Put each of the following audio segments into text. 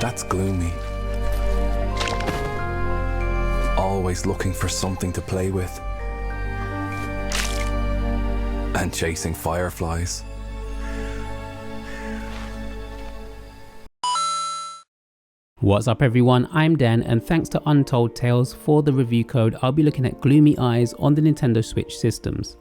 That's Gloomy. Always looking for something to play with. And chasing fireflies. What's up everyone, I'm Dan, and thanks to Untold Tales for the review code, I'll be looking at Gloomy Eyes on the Nintendo Switch systems.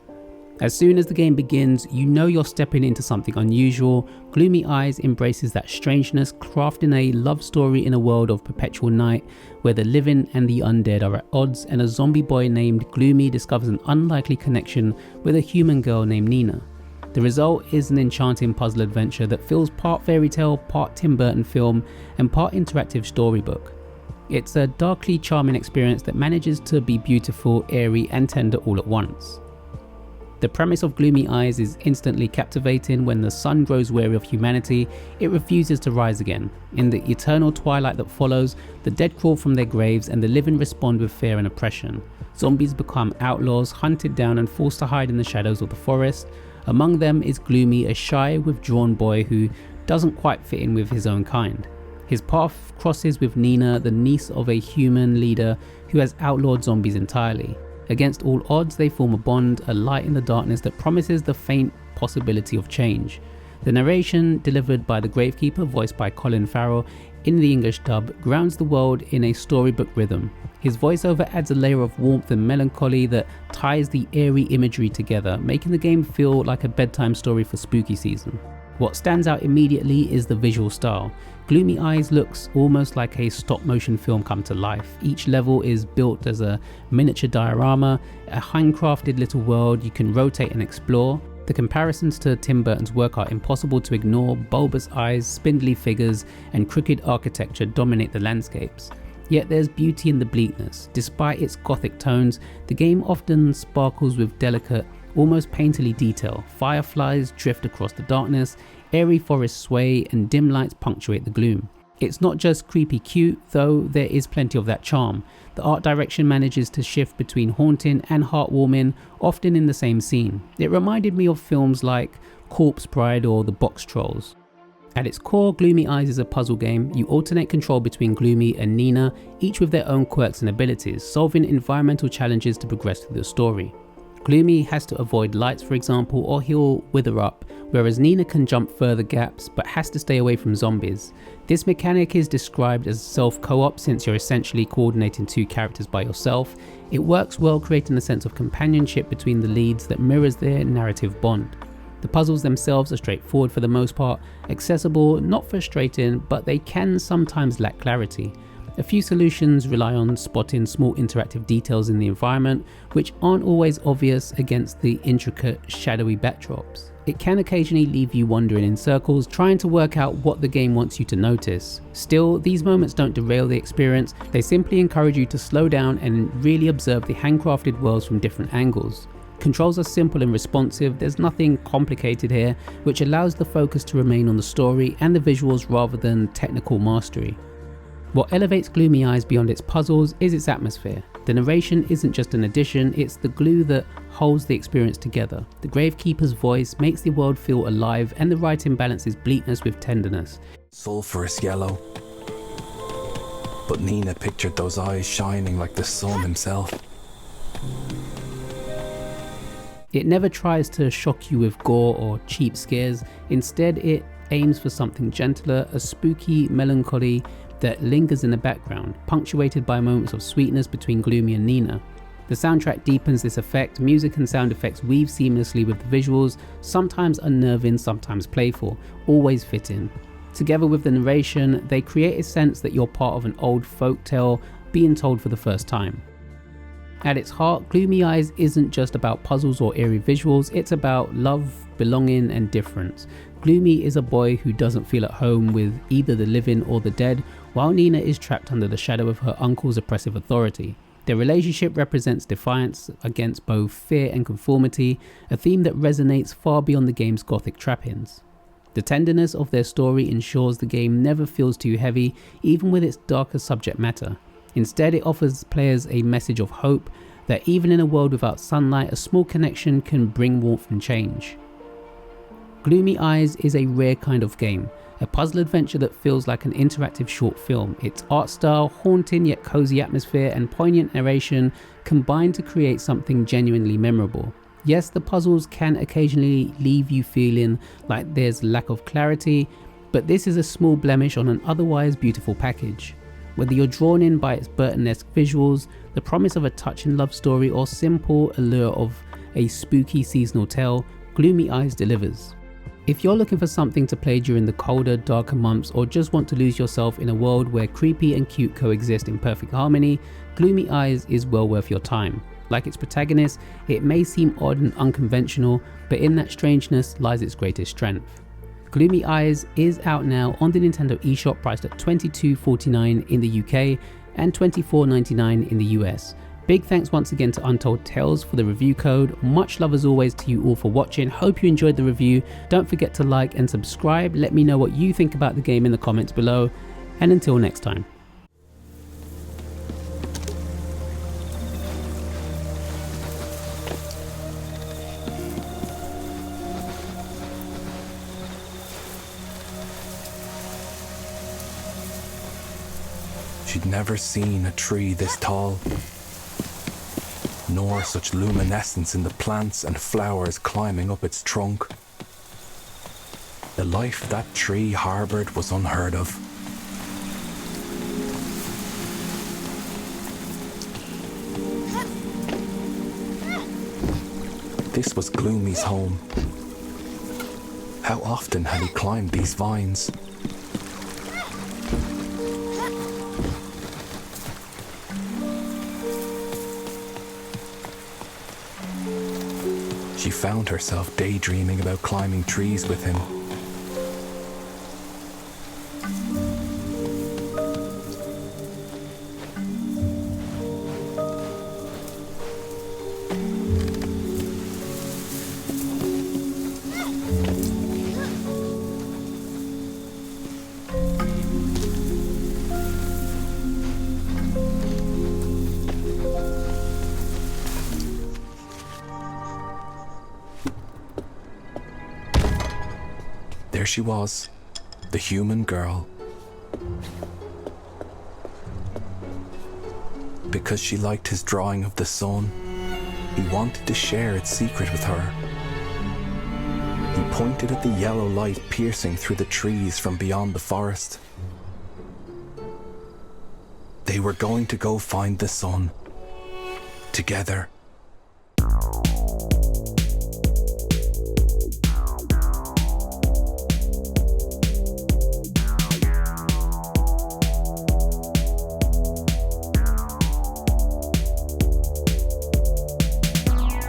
As soon as the game begins, you know you're stepping into something unusual. Gloomy Eyes embraces that strangeness, crafting a love story in a world of perpetual night, where the living and the undead are at odds, and a zombie boy named Gloomy discovers an unlikely connection with a human girl named Nina. The result is an enchanting puzzle adventure that feels part fairy tale, part Tim Burton film, and part interactive storybook. It's a darkly charming experience that manages to be beautiful, airy, and tender all at once. The premise of Gloomy Eyes is instantly captivating. When the sun grows weary of humanity, it refuses to rise again. In the eternal twilight that follows, the dead crawl from their graves and the living respond with fear and oppression. Zombies become outlaws, hunted down and forced to hide in the shadows of the forest. Among them is Gloomy, a shy, withdrawn boy who doesn't quite fit in with his own kind. His path crosses with Nina, the niece of a human leader who has outlawed zombies entirely. Against all odds, they form a bond, a light in the darkness that promises the faint possibility of change. The narration, delivered by the Gravekeeper, voiced by Colin Farrell in the English dub, grounds the world in a storybook rhythm. His voiceover adds a layer of warmth and melancholy that ties the eerie imagery together, making the game feel like a bedtime story for spooky season. What stands out immediately is the visual style. Gloomy Eyes looks almost like a stop motion film come to life. Each level is built as a miniature diorama, a handcrafted little world you can rotate and explore. The comparisons to Tim Burton's work are impossible to ignore. Bulbous eyes, spindly figures, and crooked architecture dominate the landscapes. Yet there's beauty in the bleakness. Despite its gothic tones, the game often sparkles with delicate, almost painterly detail. Fireflies drift across the darkness, airy forests sway, and dim lights punctuate the gloom. It's not just creepy cute, though there is plenty of that charm. The art direction manages to shift between haunting and heartwarming, often in the same scene. It reminded me of films like Corpse Bride or The Box Trolls. At its core, Gloomy Eyes is a puzzle game. You alternate control between Gloomy and Nina, each with their own quirks and abilities, solving environmental challenges to progress through the story. Gloomy has to avoid lights, for example, or he'll wither up, whereas Nina can jump further gaps but has to stay away from zombies. This mechanic is described as self-co-op, since you're essentially coordinating two characters by yourself. It works well, creating a sense of companionship between the leads that mirrors their narrative bond. The puzzles themselves are straightforward for the most part, accessible, not frustrating, but they can sometimes lack clarity. A few solutions rely on spotting small interactive details in the environment, which aren't always obvious against the intricate, shadowy backdrops. It can occasionally leave you wandering in circles, trying to work out what the game wants you to notice. Still, these moments don't derail the experience. They simply encourage you to slow down and really observe the handcrafted worlds from different angles. Controls are simple and responsive, there's nothing complicated here, which allows the focus to remain on the story and the visuals rather than technical mastery. What elevates Gloomy Eyes beyond its puzzles is its atmosphere. The narration isn't just an addition, it's the glue that holds the experience together. The Gravekeeper's voice makes the world feel alive, and the writing balances bleakness with tenderness. Sulphurous yellow. But Nina pictured those eyes shining like the sun himself. It never tries to shock you with gore or cheap scares. Instead, it aims for something gentler, a spooky melancholy that lingers in the background, punctuated by moments of sweetness between Gloomy and Nina. The soundtrack deepens this effect. Music and sound effects weave seamlessly with the visuals, sometimes unnerving, sometimes playful, always fitting. Together with the narration, they create a sense that you're part of an old folk tale being told for the first time. At its heart, Gloomy Eyes isn't just about puzzles or eerie visuals, it's about love, belonging, and difference. Gloomy is a boy who doesn't feel at home with either the living or the dead, while Nina is trapped under the shadow of her uncle's oppressive authority. Their relationship represents defiance against both fear and conformity, a theme that resonates far beyond the game's gothic trappings. The tenderness of their story ensures the game never feels too heavy, even with its darker subject matter. Instead, it offers players a message of hope, that even in a world without sunlight, a small connection can bring warmth and change. Gloomy Eyes is a rare kind of game, a puzzle adventure that feels like an interactive short film. Its art style, haunting yet cozy atmosphere, and poignant narration combine to create something genuinely memorable. Yes, the puzzles can occasionally leave you feeling like there's lack of clarity, but this is a small blemish on an otherwise beautiful package. Whether you're drawn in by its Burton-esque visuals, the promise of a touching love story, or simple allure of a spooky seasonal tale, Gloomy Eyes delivers. If you're looking for something to play during the colder, darker months, or just want to lose yourself in a world where creepy and cute coexist in perfect harmony, Gloomy Eyes is well worth your time. Like its protagonist, it may seem odd and unconventional, but in that strangeness lies its greatest strength. Gloomy Eyes is out now on the Nintendo eShop, priced at $22.49 in the UK and $24.99 in the US. Big thanks once again to Untold Tales for the review code. Much love as always to you all for watching. Hope you enjoyed the review. Don't forget to like and subscribe. Let me know what you think about the game in the comments below. And until next time. She'd never seen a tree this tall, nor such luminescence in the plants and flowers climbing up its trunk. The life that tree harbored was unheard of. This was Gloomy's home. How often had he climbed these vines? She found herself daydreaming about climbing trees with him. There she was, the human girl. Because she liked his drawing of the sun, he wanted to share its secret with her. He pointed at the yellow light piercing through the trees from beyond the forest. They were going to go find the sun, together.